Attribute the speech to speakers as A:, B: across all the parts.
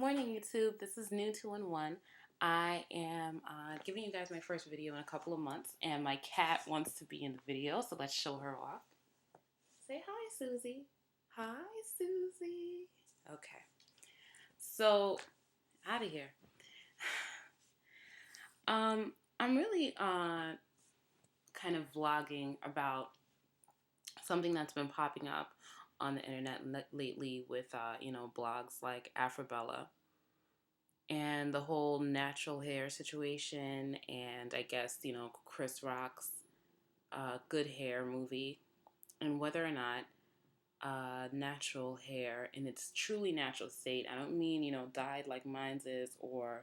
A: Morning, YouTube. This is New 2-in-1. I am giving you guys my first video in a couple of months, and my cat wants to be in the video, so let's show her off. Say hi, Susie. Hi, Susie. Okay. So, out of here. I'm really kind of vlogging about something that's been popping up on the internet lately with, blogs like Afrobella and the whole natural hair situation, and I guess, Chris Rock's Good Hair movie, and whether or not natural hair in its truly natural state, I don't mean, dyed like mine's is, or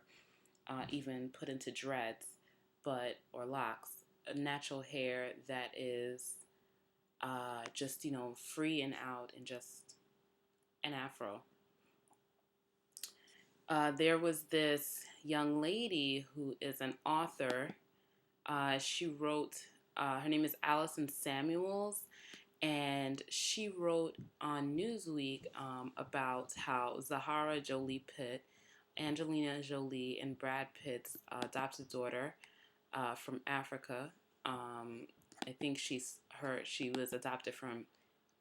A: even put into dreads, or locks, natural hair that is just, free and out and just an afro. There was this young lady who is an author. She wrote, her name is Allison Samuels, and she wrote on Newsweek about how Zahara Jolie Pitt, Angelina Jolie, and Brad Pitt's adopted daughter from Africa. I think she was adopted from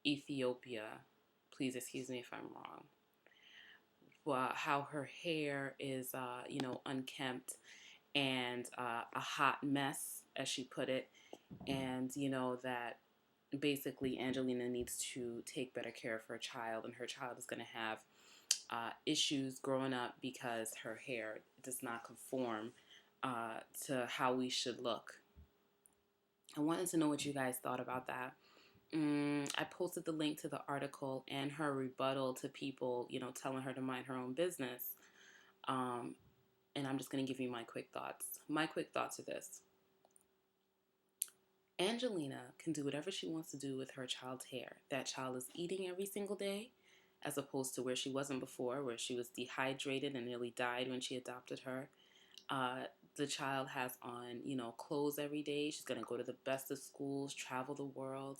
A: Ethiopia. Please excuse me if I'm wrong. How her hair is, unkempt and a hot mess, as she put it, and that basically Angelina needs to take better care of her child, and her child is going to have issues growing up because her hair does not conform to how we should look. I wanted to know what you guys thought about that. I posted the link to the article and her rebuttal to people, telling her to mind her own business. And I'm just going to give you my quick thoughts. My quick thoughts are this. Angelina can do whatever she wants to do with her child's hair. That child is eating every single day, as opposed to where she wasn't before, where she was dehydrated and nearly died when she adopted her. The child has on, clothes every day. She's going to go to the best of schools, travel the world.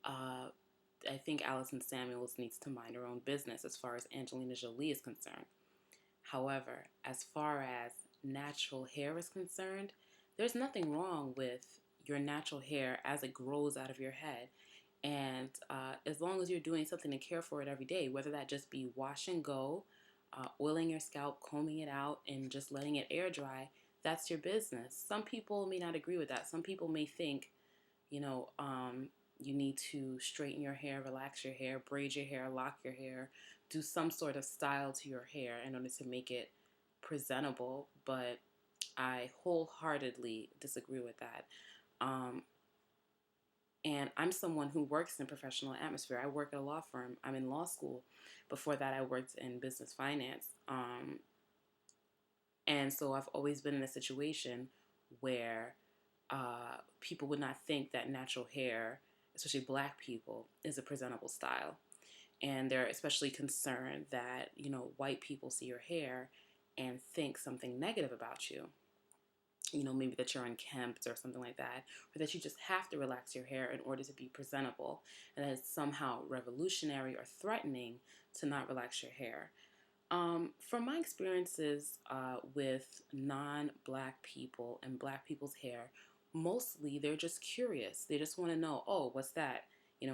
A: I think Allison Samuels needs to mind her own business as far as Angelina Jolie is concerned. However, as far as natural hair is concerned, there's nothing wrong with your natural hair as it grows out of your head. And as long as you're doing something to care for it every day, whether that just be wash and go, oiling your scalp, combing it out, and just letting it air dry, that's your business. Some people may not agree with that. Some people may think, you need to straighten your hair, relax your hair, braid your hair, lock your hair, do some sort of style to your hair in order to make it presentable. But I wholeheartedly disagree with that. And I'm someone who works in a professional atmosphere. I work at a law firm. I'm in law school. Before that, I worked in business finance. And so I've always been in a situation where people would not think that natural hair, especially black people, is a presentable style. And they're especially concerned that, white people see your hair and think something negative about you. Maybe that you're unkempt or something like that, or that you just have to relax your hair in order to be presentable, and that it's somehow revolutionary or threatening to not relax your hair. From my experiences with non-black people and black people's hair, mostly they're just curious. They just want to know, oh, what's that?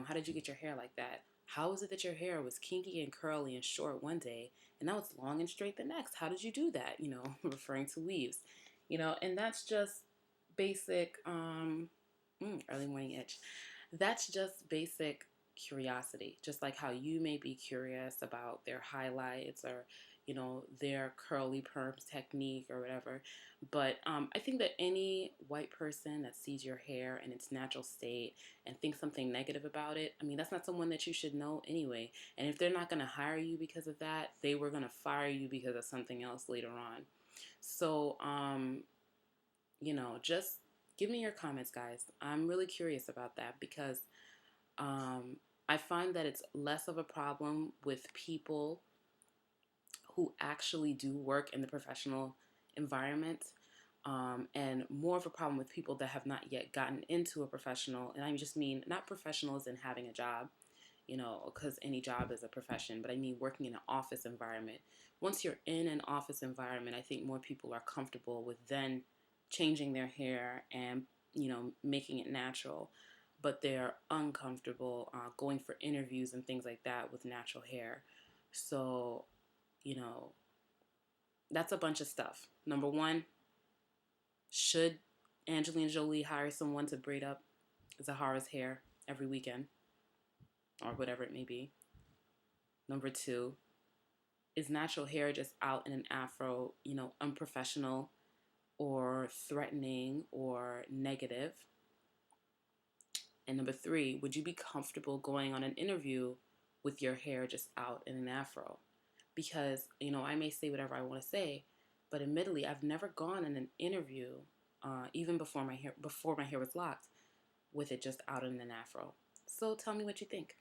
A: How did you get your hair like that? How is it that your hair was kinky and curly and short one day, and now it's long and straight the next? How did you do that? Referring to weaves. And that's just basic, early morning itch. That's just basic curiosity, just like how you may be curious about their highlights or, their curly perms technique or whatever. But I think that any white person that sees your hair in its natural state and thinks something negative about it, that's not someone that you should know anyway. And if they're not going to hire you because of that, they were going to fire you because of something else later on. So, just give me your comments, guys. I'm really curious about that because I find that it's less of a problem with people who actually do work in the professional environment, and more of a problem with people that have not yet gotten into a professional. And I just mean not professionals in having a job, because any job is a profession, but I mean working in an office environment. Once you're in an office environment, I think more people are comfortable with then changing their hair and, making it natural, but they're uncomfortable going for interviews and things like that with natural hair. So, you know, that's a bunch of stuff. Number one, should Angelina Jolie hire someone to braid up Zahara's hair every weekend or whatever it may be? Number two, is natural hair just out in an afro, unprofessional or threatening or negative? And number three, would you be comfortable going on an interview with your hair just out in an afro? Because, I may say whatever I want to say, but admittedly, I've never gone in an interview, even before my hair was locked, with it just out in an afro. So tell me what you think.